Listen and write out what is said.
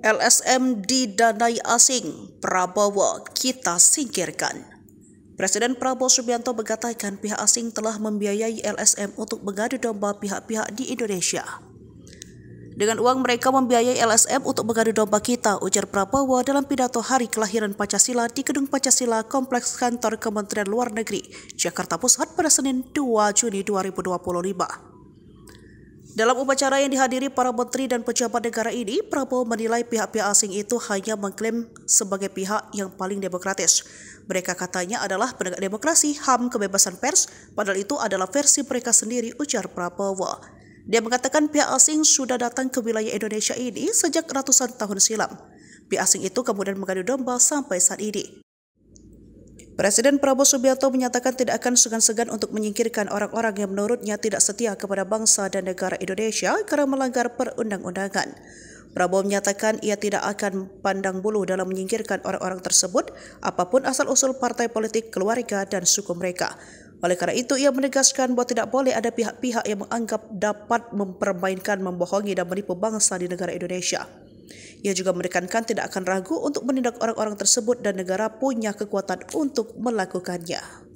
LSM didanai asing, Prabowo kita singkirkan. Presiden Prabowo Subianto mengatakan pihak asing telah membiayai LSM untuk mengadu domba pihak-pihak di Indonesia. Dengan uang mereka membiayai LSM untuk mengadu domba kita, ujar Prabowo dalam pidato Hari Kelahiran Pancasila di Gedung Pancasila Kompleks Kantor Kementerian Luar Negeri, Jakarta Pusat pada Senin 2 Juni 2025. Dalam upacara yang dihadiri para menteri dan pejabat negara ini, Prabowo menilai pihak-pihak asing itu hanya mengklaim sebagai pihak yang paling demokratis. Mereka katanya adalah penegak demokrasi, HAM, kebebasan pers, padahal itu adalah versi mereka sendiri, ujar Prabowo. Dia mengatakan pihak asing sudah datang ke wilayah Indonesia ini sejak ratusan tahun silam. Pihak asing itu kemudian mengadu domba sampai saat ini. Presiden Prabowo Subianto menyatakan tidak akan segan-segan untuk menyingkirkan orang-orang yang menurutnya tidak setia kepada bangsa dan negara Indonesia karena melanggar perundang-undangan. Prabowo menyatakan ia tidak akan pandang bulu dalam menyingkirkan orang-orang tersebut, apapun asal-usul partai politik, keluarga, dan suku mereka. Oleh karena itu, ia menegaskan bahwa tidak boleh ada pihak-pihak yang menganggap dapat mempermainkan, membohongi, dan menipu bangsa di negara Indonesia. Ia juga menekankan tidak akan ragu untuk menindak orang-orang tersebut dan negara punya kekuatan untuk melakukannya.